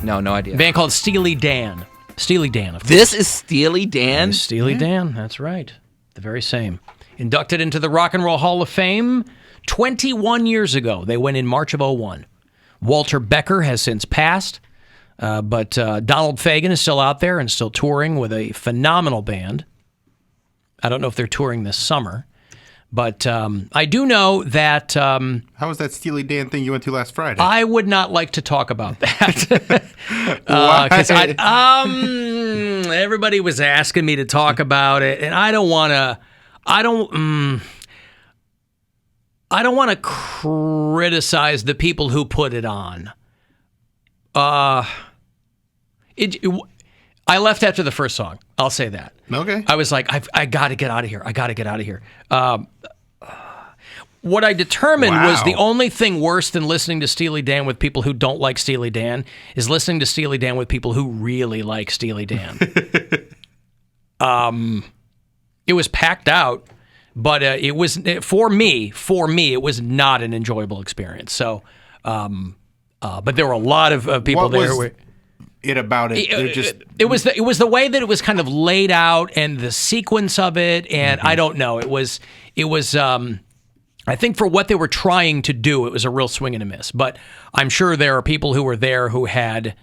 No idea. A band called Steely Dan. Steely Dan, of course. This is Steely Dan? Steely Dan, that's right. The very same. Inducted into the Rock and Roll Hall of Fame 21 years ago. They went in March of 01. Walter Becker has since passed, but Donald Fagen is still out there and still touring with a phenomenal band. I don't know if they're touring this summer, but I do know that... How was that Steely Dan thing you went to last Friday? I would not like to talk about that. Because everybody was asking me to talk about it, and I don't want to... I don't want to criticize the people who put it on. I left after the first song. I'll say that. Okay. I was like, I got to get out of here. I got to get out of here. What I determined was the only thing worse than listening to Steely Dan with people who don't like Steely Dan is listening to Steely Dan with people who really like Steely Dan. It was packed out, but it was for me, it was not an enjoyable experience. So, but there were a lot of people there. What was it about it? It was the way that it was kind of laid out and the sequence of it, and I don't know. It was. I think for what they were trying to do, it was a real swing and a miss. But I'm sure there are people who were there who had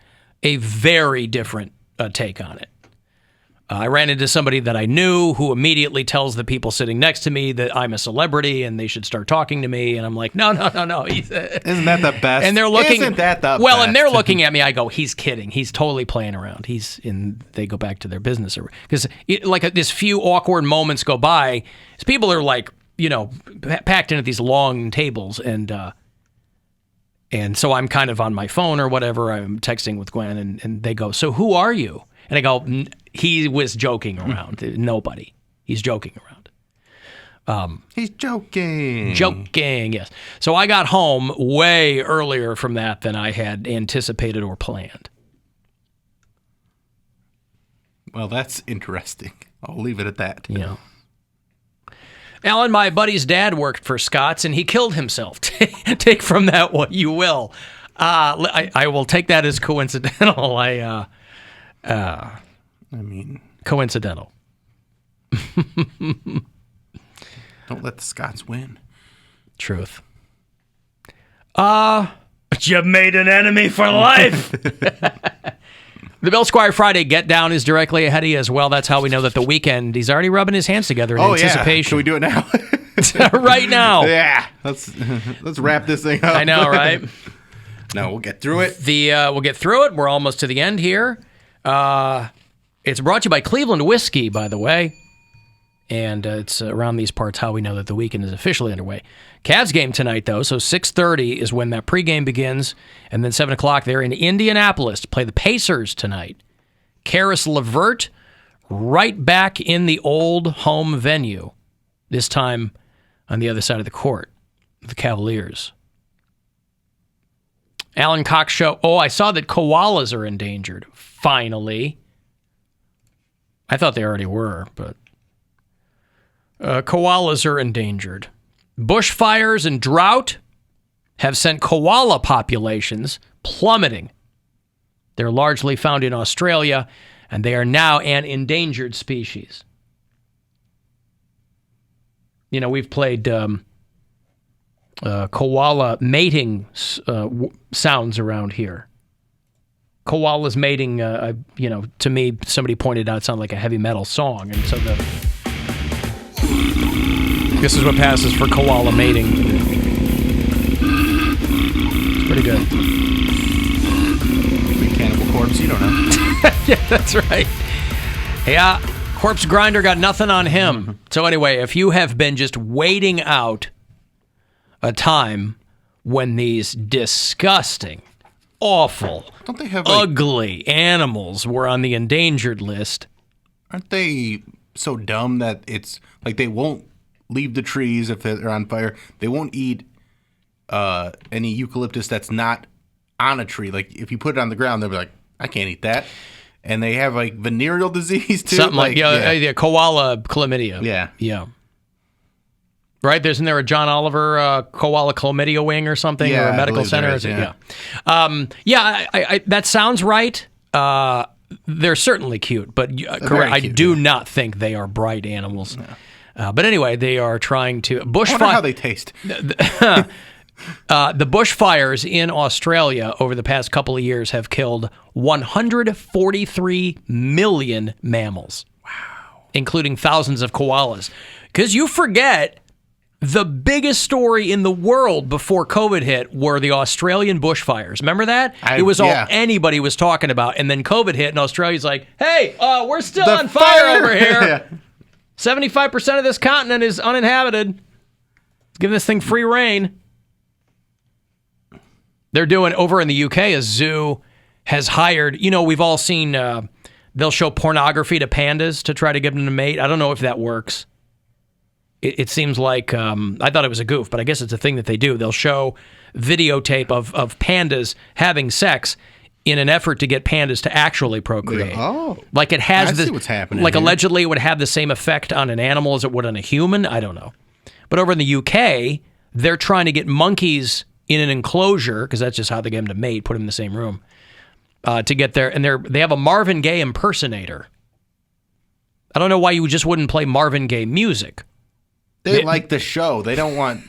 a very different take on it. I ran into somebody that I knew who immediately tells the people sitting next to me that I'm a celebrity and they should start talking to me. And I'm like, no. Isn't that the best? And they're looking. Isn't that the well, best? and they're looking at me. I go, he's kidding. He's totally playing around. They go back to their business. Because this few awkward moments go by. People are like, packed in at these long tables. And so I'm kind of on my phone or whatever. I'm texting with Gwen and they go, so who are you? And I go, he was joking around. Nobody. He's joking around. He's joking. Joking, yes. So I got home way earlier from that than I had anticipated or planned. Well, that's interesting. I'll leave it at that. Yeah. Alan, my buddy's dad worked for Scott's, and he killed himself. Take from that what you will. I will take that as coincidental. Coincidental. Don't let the Scots win. Truth. You've made an enemy for life. The Bill Squire Friday Get Down is directly ahead of you as well. That's how we know that the weekend, he's already rubbing his hands together in anticipation. Can we do it now? Right now. Yeah. Let's wrap this thing up. I know, right? No, we'll get through it. We'll get through it. We're almost to the end here. It's brought to you by Cleveland Whiskey, by the way. And it's around these parts how we know that the weekend is officially underway. Cavs game tonight, though, so 6:30 is when that pregame begins. And then 7 o'clock, they're in Indianapolis to play the Pacers tonight. Karis LeVert right back in the old home venue, this time on the other side of the court, the Cavaliers. Alan Cox Show. Oh, I saw that koalas are endangered. Finally. I thought they already were, but koalas are endangered. Bushfires and drought have sent koala populations plummeting. They're largely found in Australia, and they are now an endangered species. We've played koala mating sounds around here. Koalas mating, to me, somebody pointed out, sounded like a heavy metal song. And so this is what passes for koala mating. It's pretty good. Big Cannibal Corpse, you don't know. Yeah, that's right. Yeah, Corpse Grinder got nothing on him. So anyway, if you have been just waiting out a time when these disgusting, awful, don't they have ugly animals were on the endangered list. Aren't they so dumb that it's like they won't leave the trees if they're on fire? They won't eat any eucalyptus that's not on a tree. Like if you put it on the ground, they'll be like, I can't eat that. And they have like venereal disease too. Something like koala chlamydia. Yeah. Yeah. Right? Isn't there a John Oliver koala chlamydia wing or something, or a I medical believe there center? is, yeah. I that sounds right. They're certainly cute, but correct. I do not think they are bright animals. No. But anyway, they are trying to I wonder how they taste. The bushfires in Australia over the past couple of years have killed 143 million mammals. Wow. Including thousands of koalas. Because you forget, the biggest story in the world before COVID hit were the Australian bushfires. Remember that? It was all anybody was talking about. And then COVID hit, and Australia's like, hey, we're still on fire over here. 75% of this continent is uninhabited. Let's give this thing free reign. They're doing, over in the UK, a zoo has hired, we've all seen, they'll show pornography to pandas to try to get them to mate. I don't know if that works. It seems like, I thought it was a goof, but I guess it's a thing that they do. They'll show videotape of pandas having sex in an effort to get pandas to actually procreate. Oh. Like it has I see what's happening like here. allegedly it would have the same effect on an animal as it would on a human. I don't know. But over in the UK, they're trying to get monkeys in an enclosure, because that's just how they get them to mate, put them in the same room, to get there. And they have a Marvin Gaye impersonator. I don't know why you just wouldn't play Marvin Gaye music. They like the show. They don't want...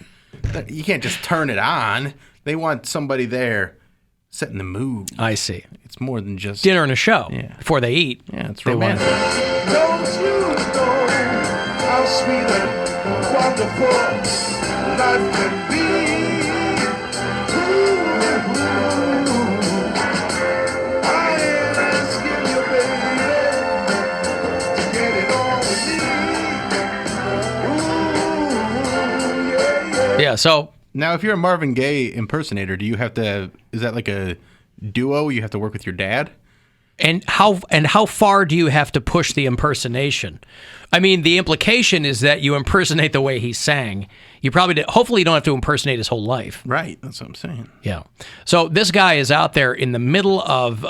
You can't just turn it on. They want somebody there setting the mood. I see. It's more than just... Dinner and a show before they eat. Yeah, it's romantic. Don't you know how sweet and wonderful life can be? I ain't asking you, baby, to get it on with me. Yeah, so... Now, if you're a Marvin Gaye impersonator, do you have to... Is that like a duo? You have to work with your dad? And how far do you have to push the impersonation? I mean, the implication is that you impersonate the way he sang. You probably hopefully you don't have to impersonate his whole life. Right, that's what I'm saying. Yeah. So this guy is out there in the middle of,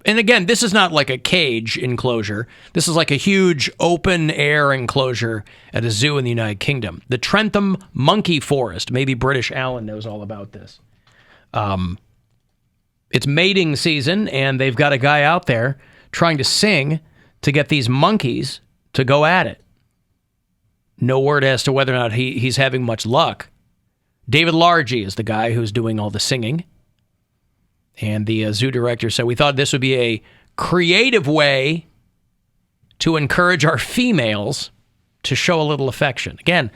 and again, this is not like a cage enclosure. This is like a huge open air enclosure at a zoo in the United Kingdom. The Trentham Monkey Forest. Maybe British Alan knows all about this. It's mating season, and they've got a guy out there trying to sing to get these monkeys to go at it. No word as to whether or not he's having much luck. David Largy is the guy who's doing all the singing. And the zoo director said, we thought this would be a creative way to encourage our females to show a little affection. Again,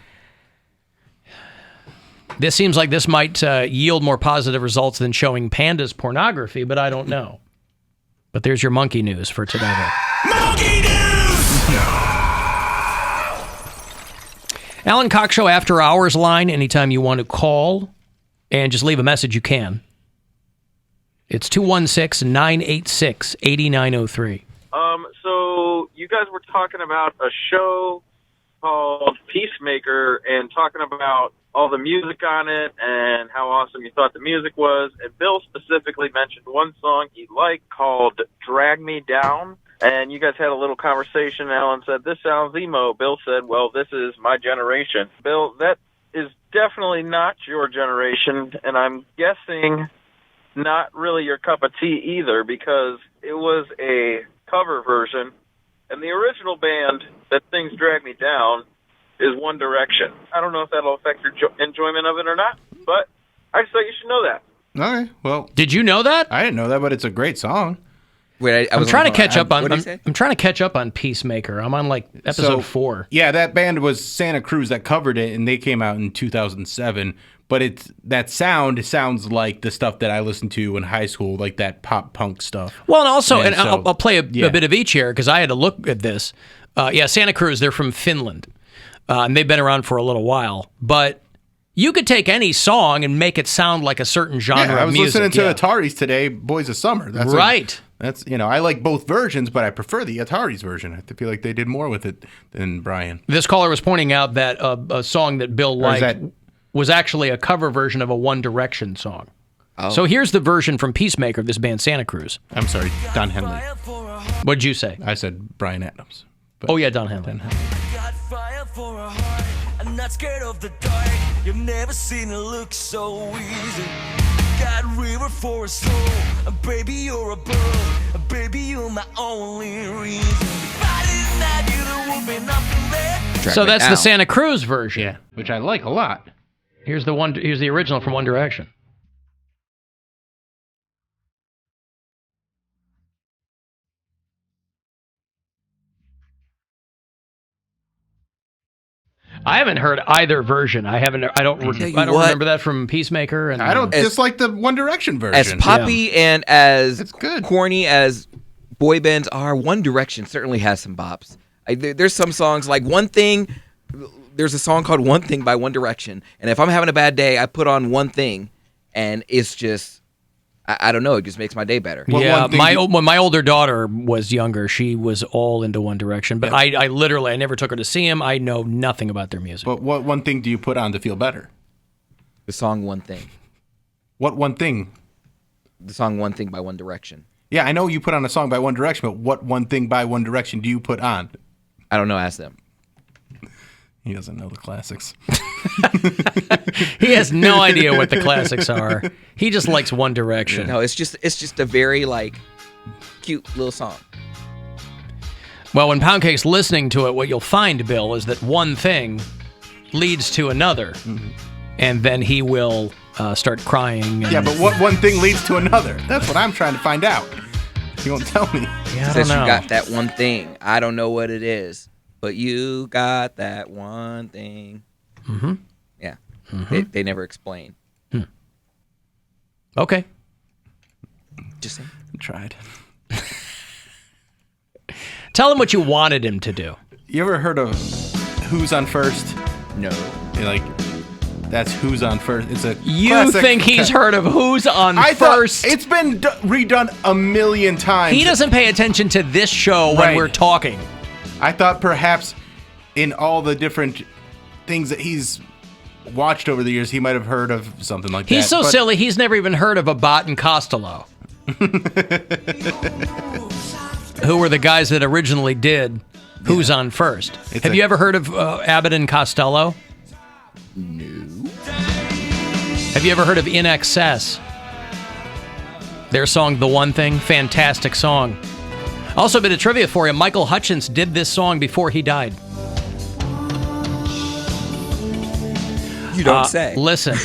this seems like this might yield more positive results than showing pandas pornography, but I don't know. But there's your monkey news for today. Monkey news! Alan Cox Show After Hours line. Anytime you want to call and just leave a message, you can. It's 216-986-8903. So you guys were talking about a show called Peacemaker and talking about all the music on it and how awesome you thought the music was. And Bill specifically mentioned one song he liked called Drag Me Down. And you guys had a little conversation. Alan said, this sounds emo. Bill said, well, this is my generation. Bill, that is definitely not your generation. And I'm guessing not really your cup of tea either, because it was a cover version. And the original band that sings Drag Me Down is One Direction. I don't know if that'll affect your enjoyment of it or not, but I just thought you should know that. All right, well... Did you know that? I didn't know that, but it's a great song. Wait, I'm trying to catch up on... What did you say? I'm trying to catch up on Peacemaker. I'm on, like, episode 4. Yeah, that band was Santa Cruz that covered it, and they came out in 2007. But that sounds like the stuff that I listened to in high school, like that pop punk stuff. Well, and also, And I'll play a bit of each here, because I had to look at this. Santa Cruz, they're from Finland. And they've been around for a little while. But you could take any song and make it sound like a certain genre I of was music. listening to Ataris today, Boys of Summer. That's right. That's I like both versions, but I prefer the Ataris version. I feel like they did more with it than Brian. This caller was pointing out that a song that Bill liked was actually a cover version of a One Direction song. Oh. So here's the version from Peacemaker of this band, Santa Cruz. I'm sorry, Don Henley. What'd you say? I said Brian Adams. Oh, yeah, Don Henley. Got fire for a heart, and that's not scared of the dark. You've never seen it look so easy. Got river for a soul. Baby, you're a bird. Baby, you're my only reason. If I didn't have you, there would be nothing there. So that's the Santa Cruz version. Yeah, which I like a lot. Here's the original from One Direction. I haven't heard either version. I don't remember that from Peacemaker. And I don't dislike the One Direction version. As poppy and as It's good. corny as boy bands are, One Direction certainly has some bops. There's some songs like One Thing. There's a song called One Thing by One Direction. And if I'm having a bad day, I put on One Thing, and it's just, I don't know, it just makes my day better. Yeah, when my older daughter was younger, she was all into One Direction. But I literally never took her to see him. I know nothing about their music. But what one thing do you put on to feel better? The song One Thing. What one thing? The song One Thing by One Direction. Yeah, I know you put on a song by One Direction, but what one thing by One Direction do you put on? I don't know, ask them. He doesn't know the classics. He has no idea what the classics are. He just likes One Direction. No, it's just a very cute little song. Well, when Poundcake's listening to it, what you'll find, Bill, is that one thing leads to another, and then he will start crying. Yeah, but what one thing leads to another? That's what I'm trying to find out. You won't tell me. Yeah, I Says don't know. you got that one thing. I don't know what it is, but you got that one thing. Mm-hmm. Yeah. Mm-hmm. They never explain. Okay. Just saying. Tried. Tell him what you wanted him to do. You ever heard of Who's on First? No. That's Who's on First. It's a You classic. think he's heard of Who's on First? It's been redone a million times. He doesn't pay attention to this show when Right. we're talking. I thought perhaps in all the different things that he's watched over the years, he might have heard of something like that. He's so but silly, he's never even heard of Abbott and Costello. Who were the guys that originally did Who's on First. Have you ever heard of Abbott and Costello? No. Have you ever heard of In Excess? Their song, The One Thing, fantastic song. Also, a bit of trivia for you. Michael Hutchence did this song before he died. You don't say. Listen,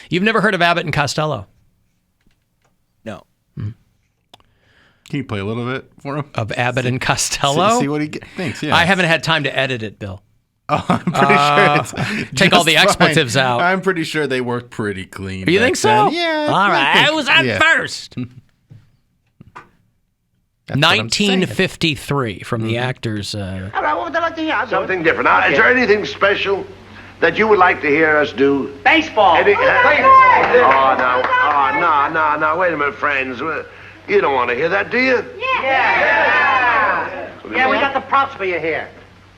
you've never heard of Abbott and Costello? No. Can you play a little bit for him? Of Abbott and Costello? See what he thinks, yeah. I haven't had time to edit it, Bill. Oh, I'm pretty sure it's take all the just expletives fine. out. I'm pretty sure they worked pretty clean. You back think so? then. Yeah. All right. I was on first. That's what I'm saying. 1953 from the actors. All right, what would I like to hear? Something different. Now, is there anything special that you would like to hear us do? Baseball. No. Wait a minute, friends. You don't want to hear that, do you? Yeah, we got the props for you here.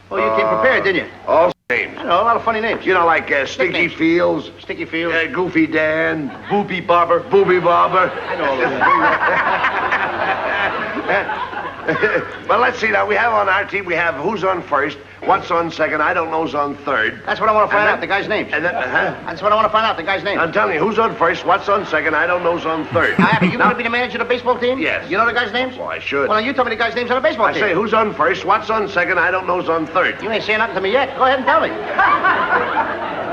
Well, you came prepared, didn't you? All names. I know, a lot of funny names. You know, like Sticky Fields. Sticky Fields. Goofy Dan. Booby Bobber. Booby Bobber. I know all those. Well, let's see now. We have on our team, we have who's on first, what's on second, I don't know's on third. That's what I want to find out, the guy's names. And then, That's what I want to find out, the guy's name. I'm telling you, who's on first, what's on second, I don't know's on third. Now, Abby, you want to be the manager of the baseball team? Yes. You know the guy's names? Well, I should. Well, now you tell me the guy's names on the baseball I team. say, who's on first, what's on second, I don't know's on third. You ain't saying nothing to me yet. Go ahead and tell me.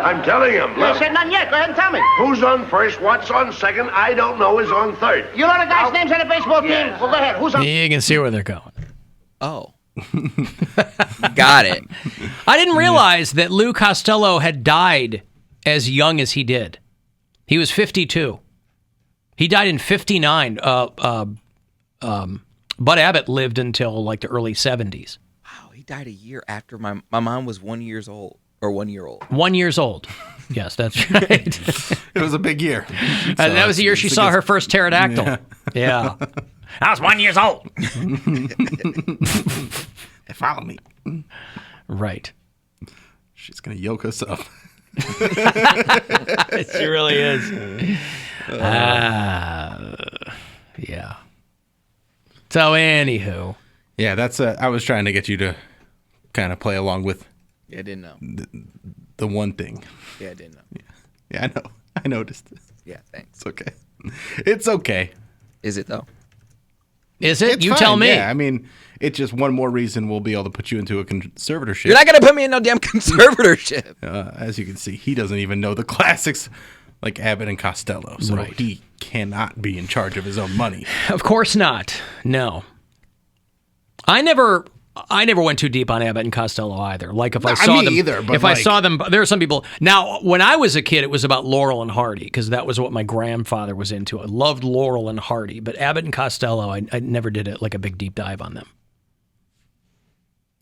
I'm telling him. You ain't Look, said nothing yet. Go ahead and tell me. who's on first, what's on second, I don't know is on third. You know the guy's names on the baseball team? Yes. Well, go ahead. Who's on? You can see where they're going. Oh. Got it. I didn't realize that Lou Costello had died as young as he did. He was 52. He died in 59. Bud Abbott lived until like the early 70s. Wow, he died a year after my mom was 1 year old. Or 1 year old. 1 year old. Yes, that's right. It was a big year. That was the year she saw her first pterodactyl. Yeah. I was 1 year old. Follow me. Right. She's going to yoke us up. She really is. Yeah. So, anywho. Yeah, that's. I was trying to get you to kind of play along with Yeah, I didn't know. The one thing. Yeah, I didn't know. Yeah, I know. I noticed. Yeah, thanks. It's okay. It's okay. Is it though? Is it? It's You fine, tell me. Yeah, I mean, it's just one more reason we'll be able to put you into a conservatorship. You're not gonna put me in no damn conservatorship. As you can see, he doesn't even know the classics like Abbott and Costello, so Right. he cannot be in charge of his own money. Of course not. No. I never went too deep on Abbott and Costello either. Like if I saw me them, either, but if I like- saw them, there are some people. Now, when I was a kid, it was about Laurel and Hardy because that was what my grandfather was into. I loved Laurel and Hardy, but Abbott and Costello, I never did it like a big deep dive on them.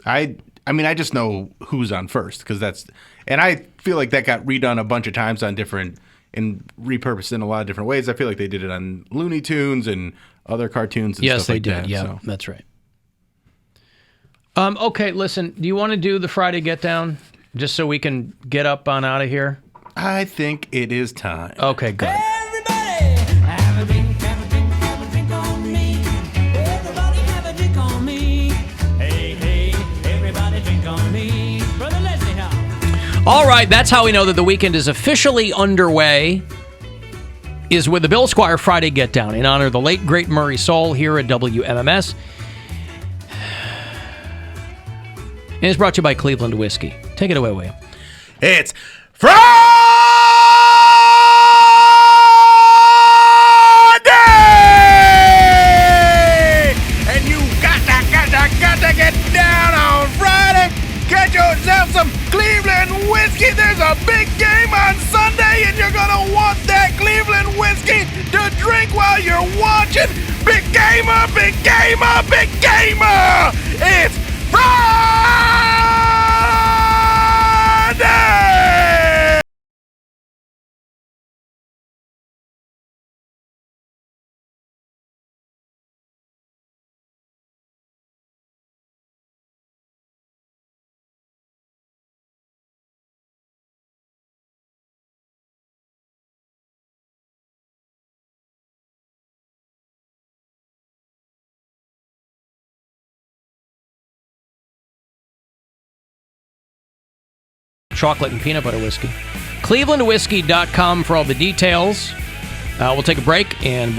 I mean, I just know who's on first because and I feel like that got redone a bunch of times on different and repurposed in a lot of different ways. I feel like they did it on Looney Tunes and other cartoons and Yes, stuff they like did. that. Yeah, so. that's right. Okay, listen. Do you want to do the Friday Get Down just so we can get up on out of here? I think it is time. Okay, good. Everybody have a drink, have a drink, have a drink on me. Everybody have a drink on me. Hey, hey, everybody drink on me. Brother Leslie, how? All right, that's how we know that the weekend is officially underway. Is with the Bill Squire Friday Get Down in honor of the late great Murray Soul here at WMMS. And it's brought to you by Cleveland Whiskey. Take it away, William. It's Friday! And you got to get down on Friday. Get yourself some Cleveland whiskey. There's a big game on Sunday, and you're going to want that Cleveland whiskey to drink while you're watching. Big gamer, big gamer, big gamer. It's Friday! Chocolate and peanut butter whiskey. ClevelandWhiskey.com for all the details. We'll take a break and